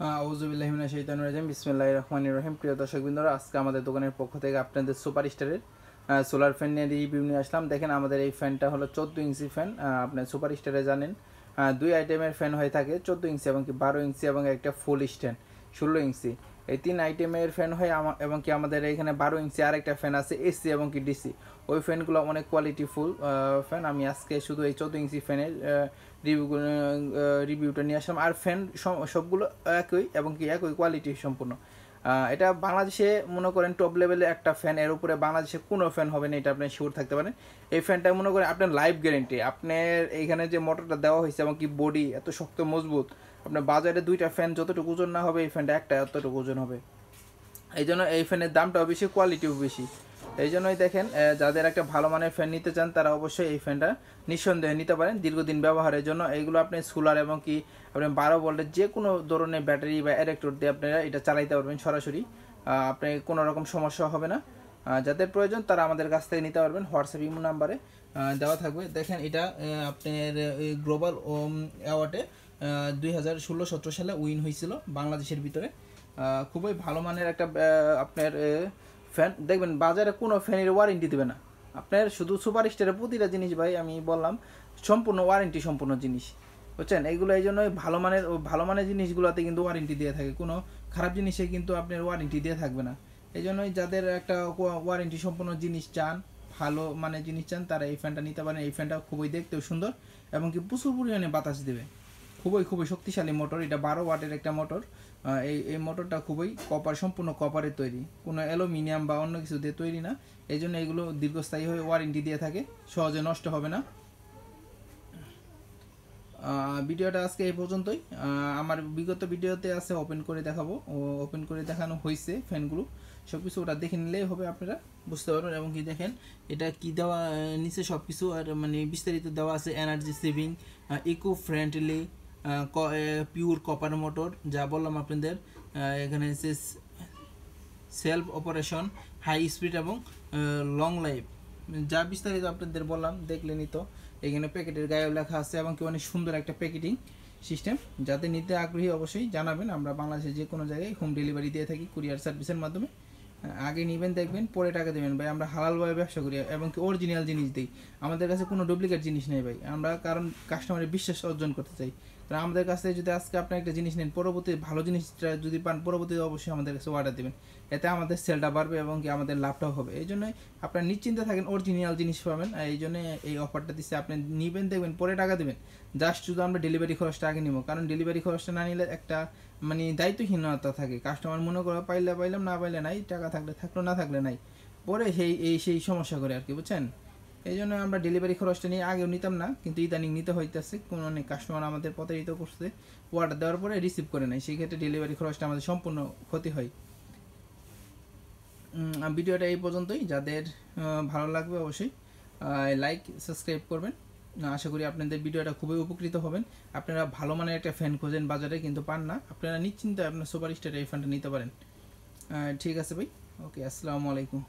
আউযুবিল্লাহি মিনাশ শাইতানির রাজিম বিসমিল্লাহির রহমানির রহিম। প্রিয় দর্শকবৃন্দরা, আজকে আমাদের দোকানের পক্ষ থেকে আপনাদের সুপার স্টারের সোলার ফ্যান নিয়ে রিভিউ নিয়ে আসলাম। দেখেন, আমাদের এই ফ্যানটা হলো 14 ইঞ্চি ফ্যান। আপনার সুপার স্টারে জানেন দুই আইটেমের ফ্যান হয়ে থাকে, 14 ইঞ্চি এবং কি 12 ইঞ্চি এবং একটা ফুল স্ট্যান্ড 16 ইঞ্চি। এই তিন আইটেমের ফ্যান হয় এবং কি আমাদের এখানে 12 ইঞ্চি আরেকটা ফ্যান আছে এসি এবং কি ডিসি। ওই ফ্যানগুলো অনেক কোয়ালিটিফুল ফ্যান। আমি আজকে শুধু এই 14 ইঞ্চি ফ্যানের রিভিউটা নিয়ে আসলাম। আর ফ্যান সবগুলো একই এবং কি একই কোয়ালিটি সম্পূর্ণ। এটা বাংলাদেশে মনে করেন টপ লেভেলের একটা ফ্যান, এর উপরে বাংলাদেশে কোনো ফ্যান হবে না, এটা আপনি শিওর থাকতে পারেন। এই ফ্যানটা মনে করেন আপনার লাইফ গ্যারেন্টি। আপনার এইখানে যে মোটরটা দেওয়া হয়েছে এবং কি বডি এত শক্ত মজবুত, আপনার বাজারে দুইটা ফ্যান যতটুকু ওজন না হবে, এই ফ্যানটা একটা এতটুকু ওজন হবে। এই জন্য এই ফ্যানের দামটাও বেশি, কোয়ালিটিও বেশি। এই জন্যই দেখেন, যাদের একটা ভালো মানের ফ্যান নিতে চান তারা অবশ্যই এই ফ্যানটা নিঃসন্দেহে নিতে পারেন দীর্ঘদিন ব্যবহারের জন্য। এইগুলো আপনি সোলার এবং কি আপনি 12 ভোল্টের যে কোনো ধরনের ব্যাটারি বা ইলেকট্রোড দিয়ে আপনারা এটা চালাইতে পারবেন সরাসরি। আপনি কোনো রকম সমস্যা হবে না। যাদের প্রয়োজন তারা আমাদের কাছ থেকে নিতে পারবেন। হোয়াটসঅ্যাপ ইমো নাম্বারে দেওয়া থাকবে। দেখেন, এটা আপনার গ্লোবাল অ্যাওয়ার্ডে 2016-17 সালে উইন হয়েছিল বাংলাদেশের ভিতরে। খুবই ভালো মানের একটা আপনার ফ্যান। দেখবেন বাজারে কোনো ফ্যানের ওয়ারেন্টি দেবে না আপনার, শুধু সুপার স্টারের প্রতিটা জিনিস ভাই আমি বললাম সম্পূর্ণ ওয়ারেন্টি সম্পূর্ণ জিনিস, বুঝছেন। এইগুলো এই জন্যই ভালো মানের জিনিসগুলোতে কিন্তু ওয়ারেন্টি দিয়ে থাকে, কোনো খারাপ জিনিসে কিন্তু আপনার ওয়ারেন্টি দিয়ে থাকবে না। এই জন্যই যাদের একটা ওয়ারেন্টি সম্পূর্ণ জিনিস চান, ভালো মানের জিনিস চান, তারা এই ফ্যানটা নিতে পারেন। এই ফ্যানটা খুবই দেখতেও সুন্দর এবং কি প্রচুর পরিমাণে বাতাস দেবে। খুবই শক্তিশালী মোটর। এটা 12 ওয়াটের একটা মোটর। এই মোটরটা খুবই সম্পূর্ণ কপারের তৈরি, কোনো অ্যালুমিনিয়াম বা অন্য কিছু দিয়ে তৈরি না। এই জন্য এগুলো দীর্ঘস্থায়ী হয়ে ওয়ারেন্টি দিয়ে থাকে, সহজে নষ্ট হবে না। ভিডিওটা আজকে এই পর্যন্তই। আমার বিগত ভিডিওতে আছে, ওপেন করে দেখাবো, ওপেন করে দেখানো হয়েছে ফ্যানগুলো সব কিছু। ওটা দেখে নিলেই হবে, আপনারা বুঝতে পারবেন। এবং কি দেখেন এটা কি দেওয়া নিচে সব কিছু আর মানে বিস্তারিত দেওয়া আছে। Energy saving, eco friendly, pure copper motor, যা বললাম আপনাদের। এখানে সেলফ অপারেশন, হাই স্পিড এবং লং লাইফ, যা বিস্তারিত আপনাদের বললাম, দেখলেনই তো। এখানে প্যাকেটের গায়েও লেখা আছে এবং কি অনেক সুন্দর একটা প্যাকেটিং সিস্টেম। যাতে নিতে আগ্রহী অবশ্যই জানাবেন। আমরা বাংলাদেশের যে কোনো জায়গায় হোম ডেলিভারি দিয়ে থাকি কুরিয়ার সার্ভিসের মাধ্যমে। আগে নেবেন, দেখবেন, পরে টাকা দেবেন ভাই। আমরা হালালভাবে ব্যবসা করি এবং কি অরিজিনাল জিনিস দিই। আমাদের কাছে কোনো ডুপ্লিকেট জিনিস নেই ভাই। আমরা কারণ কাস্টমারের বিশ্বাস অর্জন করতে চাই। কারণ আমাদের কাছ থেকে যদি আজকে আপনি একটা জিনিস নেন, পরবর্তী ভালো জিনিসটা যদি পান, পরবর্তীতে অবশ্যই আমাদের কাছে অর্ডার দেবেন। এতে আমাদের সেলটা বাড়বে এবং কি আমাদের লাভটাও হবে। এই জন্যই আপনার নিশ্চিন্তে থাকেন, অরিজিনাল জিনিস পাবেন। এই জন্য এই অফারটা দিচ্ছে। আপনি নেবেন, দেখবেন, পরে টাকা দেবেন। জাস্ট শুধু আমরা ডেলিভারি খরচটা আগে নিব, কারণ ডেলিভারি খরচটা না নিলে একটা মানে দায়িত্বহীনতা থাকে। কাস্টমার মনে করো পাইলাম, না পাইলে নাই, টাকা থাকলে থাকলো, না থাকলে নাই, পরে সেই সমস্যা করে আর কি, বুঝছেন। এই জন্য আমরা ডেলিভারি খরচটা নিয়ে আগেও নিতাম না, কিন্তু ইদানিং নিতে হইতেছে। কোনো অনেক কাস্টমার আমাদের প্রতারিত করছে, অর্ডার দেওয়ার পরে রিসিভ করে নেয়, সেই ক্ষেত্রে ডেলিভারি খরচটা আমাদের সম্পূর্ণ ক্ষতি হয়। ভিডিওটা এই পর্যন্তই। যাদের ভালো লাগবে অবশ্যই লাইক সাবস্ক্রাইব করবেন। আশা করি আপনাদের ভিডিওটা খুবই উপকৃত হবেন। আপনারা ভালো মানের একটা ফ্যান খোঁজেন বাজারে কিন্তু পান না, আপনারা নিশ্চিন্তে আপনার সুপার স্টার এই ফ্যানটা নিতে পারেন। ঠিক আছে ভাই, ওকে, আসসালামু আলাইকুম।